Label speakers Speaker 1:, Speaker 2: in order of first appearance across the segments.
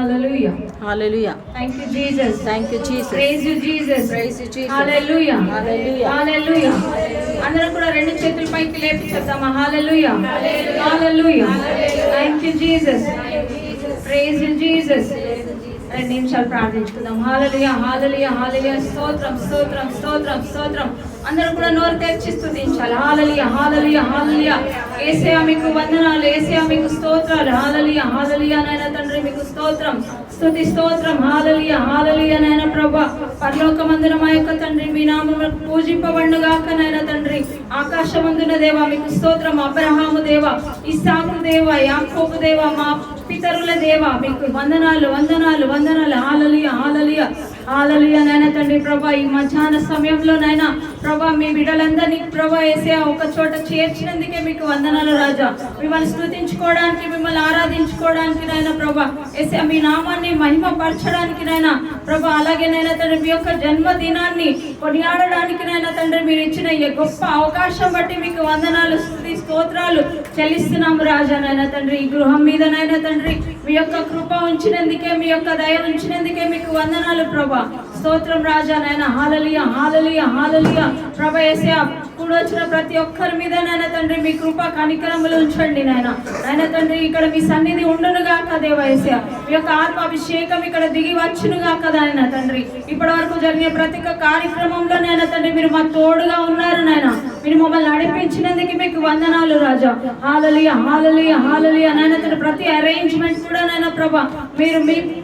Speaker 1: Hallelujah.
Speaker 2: Hallelujah.
Speaker 1: Thank you, Jesus.
Speaker 2: Thank you, Jesus.
Speaker 1: Praise you, Jesus.
Speaker 2: Praise you, Jesus.
Speaker 1: Hallelujah.
Speaker 2: Hallelujah.
Speaker 1: Hallelujah. అందరం కూడా రెండు చేతుల పైకి లేపి చెప్తామా? Hallelujah. Hallelujah. Thank you, Jesus. Praise you, Jesus. 2 నిమిషాలు ప్రార్థించుకుందాం. హల్లెలూయా, హల్లెలూయా, హల్లెలూయా. స్తోత్రం, స్తోత్రం, స్తోత్రం, స్తోత్రం. అందరూ కూడా నోరు తెరిచి స్తుతించాలి. హల్లెలూయా, హల్లెలూయా, హల్లెలూయా. యేసయ్యా మీకు వందనాలు, యేసయ్యా మీకు స్తోత్రాలు. హల్లెలూయా, హల్లెలూయా నాయన తండ్రి మీకు స్తోత్రం, స్తుతి స్తోత్రం. హల్లెలూయా, హల్లెలూయా నాయన ప్రభువా. పరలోకమందున మా యొక్క తండ్రి మీ నామమును పూజింపబడుగాక నాయన తండ్రి. ఆకాశమందున దేవా మీకు స్తోత్రం. అబ్రహాము దేవా, ఇస్సాకు దేవా, యాకోబు దేవా, మా పితరుల దేవా మీకు వందనాలు, వందనాలు, వందనాలు. హల్లెలూయా, హల్లెలూయా, హల్లెలూయా నాయన తండ్రి ప్రభా. ఈ మధ్యాహ్న సమయంలో నాయన ప్రభా మీ బిడ్డలందరినీ ప్రభా యేసయ్యా ఒక చోట చేర్చినందుకే మీకు వందనాలు రాజా. మిమ్మల్ని స్తుతించుకోవడానికి, మిమ్మల్ని ఆరాధించుకోవడానికి నాయన ప్రభా యేసయ్యా మీ నామాన్ని మహిమపరచడానికి నాయన ప్రభా, అలాగే నాయన తండ్రి మీ యొక్క జన్మదినాన్ని కొనియాడడానికి నాయన తండ్రి మీరు ఇచ్చిన ఈ గొప్ప అవకాశం బట్టి మీకు వందనాలు, స్తుతి స్తోత్రాలు చెల్లిస్తున్నాము రాజా. నాయన తండ్రి ఈ గృహం మీద నాయన తండ్రి మీ యొక్క కృప ఉంచినందుకే, మీ యొక్క దయ ఉంచినందుకే మీకు వందనాలు ప్రభా. స్తోత్రం రాజా నాయన. హల్లెలూయా, హల్లెలూయా, హల్లెలూయా. ప్రభా యేసయ్యా కూడొచ్చిన ప్రతి ఒక్కరి మీద నాయన తండ్రి మీ కృప కనికరములు ఉంచండి నాయన. నాయన తండ్రి ఇక్కడ మీ సన్నిధి ఉండును గాక దేవా యేసయ్యా. మీ యొక్క ఆత్మ అభిషేకం ఇక్కడ దిగి వచ్చును గాక నాయన తండ్రి. ఇప్పటి వరకు జరిగే ప్రతి ఒక్క కార్యక్రమంలో నాయన తండ్రి మీరు మా తోడుగా ఉన్నారు నాయన. మీరు మమ్మల్ని నడిపించినందుకు మీకు వందనాలు రాజా. హల్లెలూయా, హల్లెలూయా, హల్లెలూయా. నాయన తండ్రి ప్రతి అరేంజ్మెంట్ కూడా నాయన ప్రభా మీరు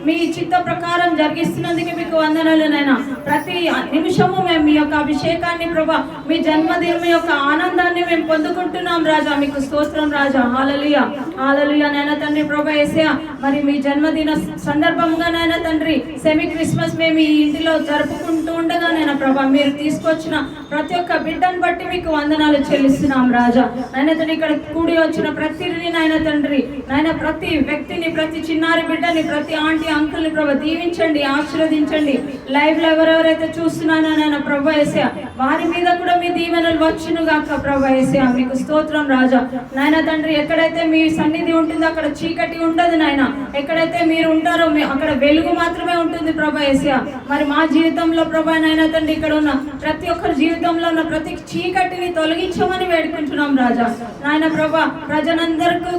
Speaker 1: మీ చిత్త ప్రకారం జరిగిస్తున్నందుకు మీకు వందనాలు నాయన. ప్రతి నిమిషము మేము మీ యొక్క అభిషేకాన్ని ప్రభా, మీ జన్మదినం యొక్క ఆనందాన్ని మేము పొందుకుంటున్నాం రాజా. మీకు స్తోత్రం రాజా. హల్లెలూయా, హల్లెలూయా నాయన తండ్రి ప్రభా యేసయ్యా. మరి మీ జన్మదిన సందర్భంగా నాయన తండ్రి సెమీ క్రిస్మస్ మేము ఈ ఇంటిలో జరుపుకుంటూ ఉండగా నాయన ప్రభా మీరు తీసుకొచ్చిన ప్రతి ఒక్క బిడ్డను బట్టి మీకు వందనాలు చెల్లిస్తున్నాం రాజా. నాయన తండ్రి ఇక్కడ కూడి వచ్చిన ప్రతిని నాయన తండ్రి నాయన ప్రతి వ్యక్తిని, ప్రతి చిన్నారి బిడ్డని, ప్రతి ఆంటీ అంకుల్ని ప్రభా దీవించండి, ఆశీర్వదించండి. లైవ్ లో ఎవరెవరైతే చూస్తున్నానో నాయన ప్రభా యేసయ్యా వారి మీద కూడా మీ దీవెనలు వచ్చును గాక ప్రభా యేసయ్యా. మీకు స్తోత్రం రాజా. నాయన తండ్రి ఎక్కడైతే మీ సన్నిధి ఉంటుందో అక్కడ చీకటి ఉండదు నాయన. ఎక్కడైతే మీరు ఉంటారో అక్కడ వెలుగు మాత్రమే ఉంటుంది ప్రభా యేసయ్యా. మరి మా జీవితంలో ప్రభా నాయన తండ్రి ఇక్కడ ఉన్న ప్రతి ఒక్కరి జీవితంలో ఉన్న ప్రతి చీకటిని తొలగించమని వేడుకుంటున్నాం రాజా. నాయన ప్రభా ప్రజలందరికీ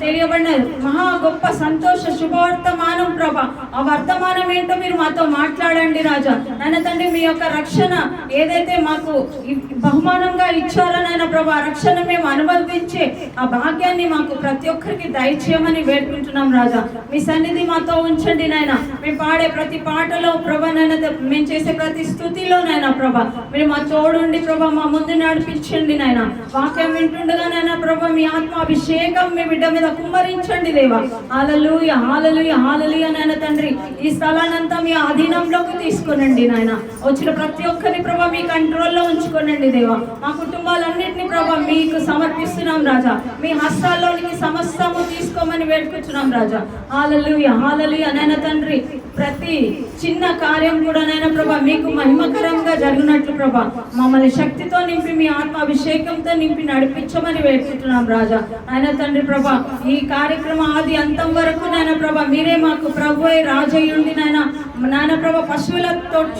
Speaker 1: తెలియబడిన మహా గొప్ప సంతోష శుభవర్తమానం ప్రభా. ఆ వర్తమానం ఏంటో మీరు మాతో మాట్లాడండి రాజా. నాయన తండ్రి మీ యొక్క రక్షణ ఏదైతే మాకు బహుమానంగా ఇచ్చారో నాయన ప్రభా, రక్షణ మేము అనుభవించే ఆ భాగ్యాన్ని మాకు ప్రతి ఒక్కరికి దయచేయమని వేడుకుంటున్నాం రాజా. మీ సన్నిధి మాతో ఉంచండి నాయన. మేము పాడే ప్రతి పాటలో ప్రభా నాయన, మేము చేసే ప్రతి స్తుతిలో నాయన ప్రభా మీరు మా తోడుండి ప్రభా మా ముందు నడిపించండి నాయన. వాక్యం వింటుండగా నాయన ప్రభా మీ ఆత్మాభిషేకం మీ బిడ్డ మీద కుమ్మరించండి దేవా. హల్లెలూయా, హల్లెలూయా, హల్లెలూయా నాయన తండ్రి. ఈ స్థలాన్నంతా మీ అధీనంలోకి తీసుకొనండి నాయన. వచ్చిన ప్రతి ఒక్కరిని ప్రభా మీ కంట్రోల్లో ఉంచుకోనండి దేవా. మా కుటుంబాలన్నింటినీ ప్రభా మీకు సమర్పిస్తున్నాం రాజా. మీ హస్తాల్లోనికి సమస్తము తీసుకోమని వేడుకుంటున్నాం రాజా. హల్లెలూయా, హల్లెలూయా నాయన తండ్రి. ప్రతి చిన్న కార్యం కూడా నాయన ప్రభా మీకు మహిమకరంగా జరిగినట్లు ప్రభా మమ్మల్ని శక్తితో నింపి మీ ఆత్మాభిషేకంతో నింపి నడిపించమని వేడుకుంటున్నాం రాజా. నాయన తండ్రి ప్రభా ఈ కార్యక్రమం ఆది అంతం వరకు నాయన ప్రభా మీరే మాకు ప్రభు రాజయ్యుండి నాయన. నాయన ప్రభా పశువుల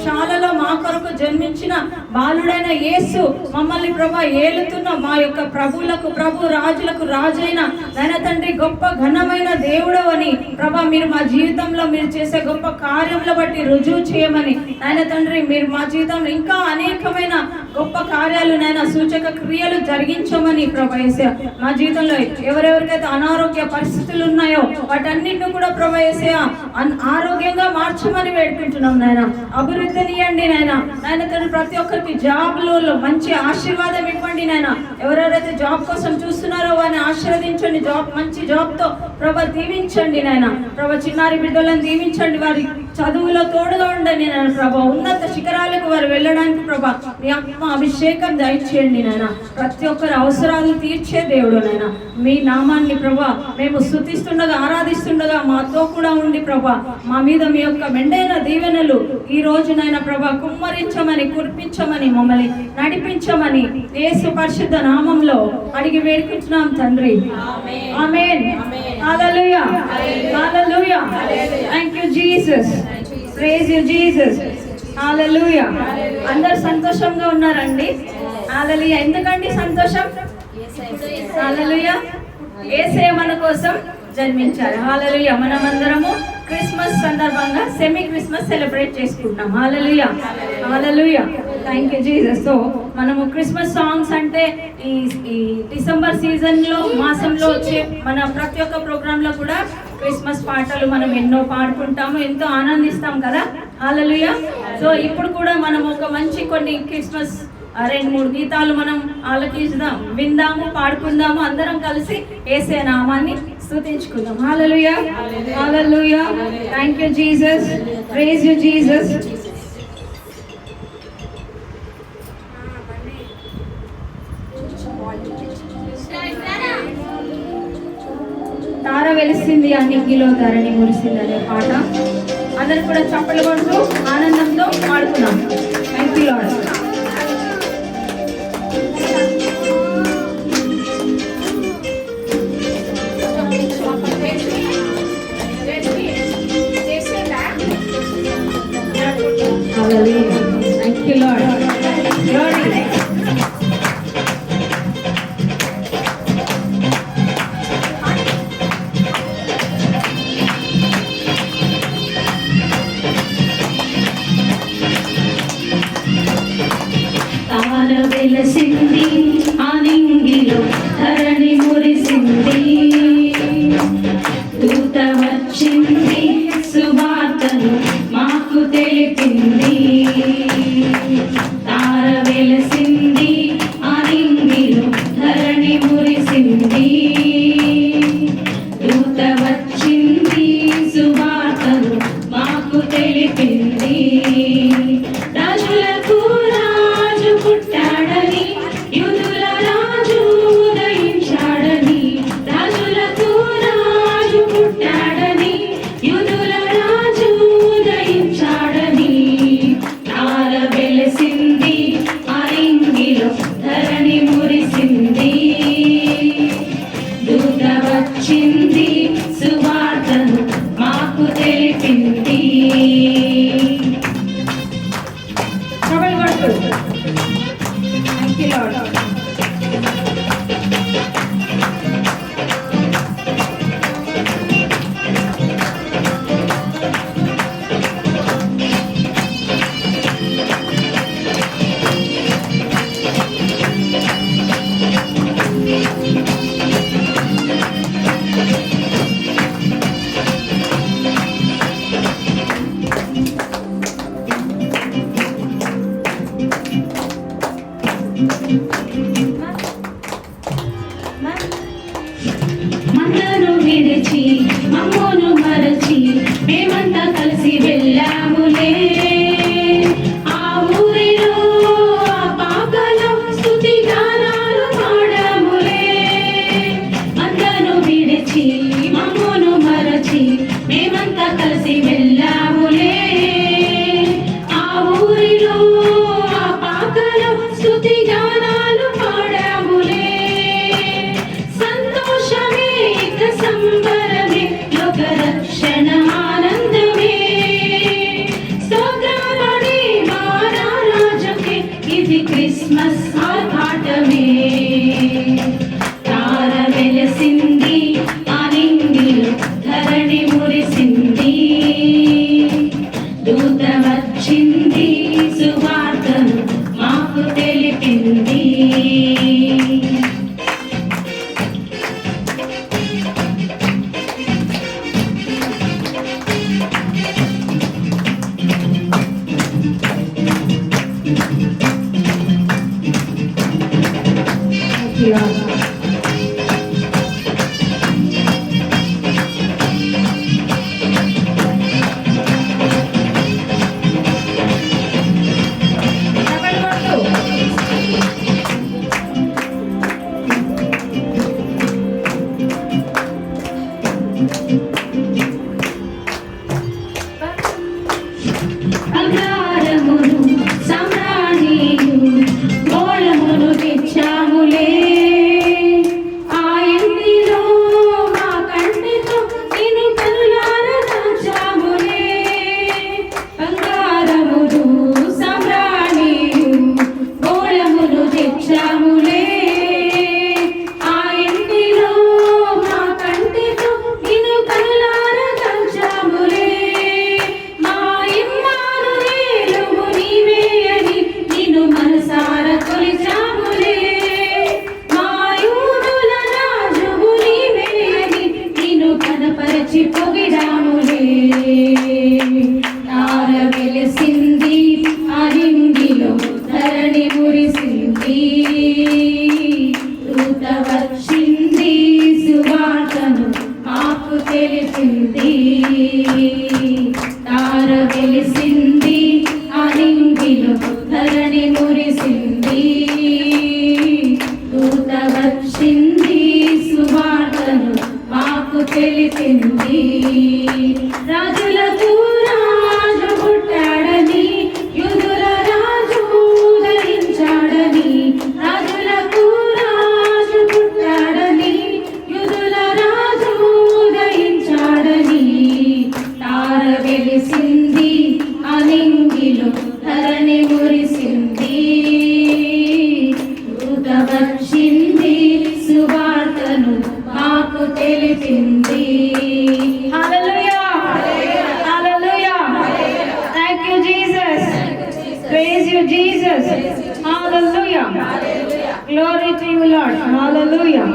Speaker 1: శాలలో మా కొరకు జన్మించిన బాలుడైన యేసు మమ్మల్ని ప్రభా ఏలుతున్న మా యొక్క ప్రభువులకు ప్రభు, రాజులకు రాజైన నాయన తండ్రి గొప్ప ఘనమైన దేవుడు అని ప్రభా మీరు మా జీవితంలో మీరు చేసే గొప్ప కార్యంలో బట్టి రుజువు చేయమని నాయన తండ్రి మీరు మా జీవితంలో ఇంకా అనేకమైన గొప్ప కార్యాలు నాయన సూచక క్రియలు జరిగించమని ప్రభా యేసయ్యా. మా జీవితంలో ఎవరెవరికైతే అనారోగ్య పరిస్థితులు ఉన్నాయో వాటన్నిటిని కూడా ప్రభా యేసయ్యా ఆరోగ్యంగా మార్చమని వేడుకుంటున్నాం నాయన. అభివృద్ధినియండి నాయన. నాయన తండ్రి ప్రతి ఒక్కరికి జాబ్లలో మంచి ఆశీర్వాదం ఇవ్వండి నాయన. ఎవరెవరైతే జాబ్ కోసం చూస్తున్నారో వారిని ఆశీర్వదించండి. మంచి జాబ్ తో ప్రభా దీవించండి నాయన. ప్రభా చిన్నారి బిడ్డలను దీవించండి. వారి చదువులో తోడుగా ఉండండి నాయన ప్రభా. ఉన్నత శిఖరాలకు వారు వెళ్ళడానికి ప్రభా మీ ఆత్మ అభిషేకం దయచేయండి నాయన. ప్రతి ఒక్కరి అవసరాలు తీర్చే దేవుడు నాయన. మీ నామాన్ని ప్రభా మేము స్తుతిస్తుండగా, ఆరాధిస్తుండగా మాతో కూడా ఉండి ప్రభా మా మీద మీ యొక్క మెండైన దీవెనలు ఈ రోజు నాయన ప్రభా కుమ్మరించమని, కురిపించమని, మమ్మల్ని నడిపించమని యేసు పరిశుద్ధ నామంలో అడిగి వేడుకుంటున్నాం తండ్రి. Amen. Hallelujah hallelujah thank you Jesus praise you Jesus hallelujah అందరూ సంతోషంగా ఉన్నారండి హల్లెలూయా ఎందుకండి సంతోషం హల్లెలూయా యేసయ్య మన కోసం జన్మించారు హల్లెలూయా మనమందరము క్రిస్మస్ సందర్భంగా సెమీ క్రిస్మస్ సెలబ్రేట్ చేసుకుంటాం hallelujah hallelujah thank you Jesus so మనము క్రిస్మస్ సాంగ్స్ అంటే ఈ డిసెంబర్ సీజన్లో మాసంలో వచ్చే మన ప్రతి ఒక్క ప్రోగ్రాంలో కూడా క్రిస్మస్ పాటలు మనం ఎన్నో పాడుకుంటాము ఎంతో ఆనందిస్తాం కదా హల్లెలూయా సో ఇప్పుడు కూడా మనం ఒక మంచి కొన్ని క్రిస్మస్ 2-3 గీతాలు మనం ఆలకిద్దాం విందాము పాడుకుందాము అందరం కలిసి యేసయ్య నామాన్ని స్తుతించుకుందాం hallelujah hallelujah thank you Jesus praise you Jesus తార వెలిసింది అన్నిటిలో ధరణి మురిసింది అనే పాట అందరూ కూడా చప్పట్లు కొడుతూ ఆనందంతో పాడుతున్నాం thank you lord Hallelujah. Thank you, Lord. Glory. తార వెలసింది ఆనింగిలో ధరణి మురిసింది దూత వచ్చింది సువార్తను మాకు తెలిపింది తార వెలసింది ఆనింగిలో ధరణి మురిసింది దూత వచ్చింది సువార్తను మాకు తెలిపింది రాజులకు రాజు పుట్టాడని యూదుల రాజు ఉదయించాడని రాజులకు రాజు పుట్టాడని యూదుల రాజు ఉదయించాడని తార వెలసింది ఆరింగిలో ధరణి మురిసింది దూత వచ్చింది సువార్తను మాకు తెలిపింది Thank you, Lord. మందను విడిచి మమ్మోను మరచి మేమంతా కలిసి వెళ్ళాములే ఆ ఊరిలో ఆ పాకలో స్తుతి గానాలు పాడాములే మందను విడిచి మమ్మోను మరచి మేమంతా కలిసి వెళ్ళాములే ఆ ఊరిలో ఆ పాకలో స్తుతి గానాలు పాడాములే సంతోషమే ఇక సంబరమే లోక రక్షణ ఆనందమే స్తోత్రమని మా రాజుకే ఇది క్రిస్మస్ ఆర్భాటమే తార వెలసింది ఆనింగిలో ధరణి మురిసింది దూత వచ్చింది సువార్తను మాకు తెలిపింది బంగారమును సామ్రాణియు గోళమును తెచ్చాములే ఆ ఇంటిలో మా కంటి తార వెలిసింది అరింగిలో ధరణి మురిసింది దూత వచ్చింది సువార్తను మాకు తెలిసింది తార వెలిసింది అరింగిలో ధరణి మురిసింది దూత వచ్చింది సువార్తను మాకు తెలిసింది రాజులకు రాజు పుట్టాడని యూదుల రాజు ఉదయించాడని రాజులకు రాజు పుట్టాడని యూదుల రాజు ఉదయించాడని తార వెలిసింది అనింగిలో ధరణి మురిసింది దూత వచ్చింది సువార్తను మాకు తెలిపింది. Hallelujah hallelujah thank you Jesus praise you Jesus hallelujah glory to you lord hallelujah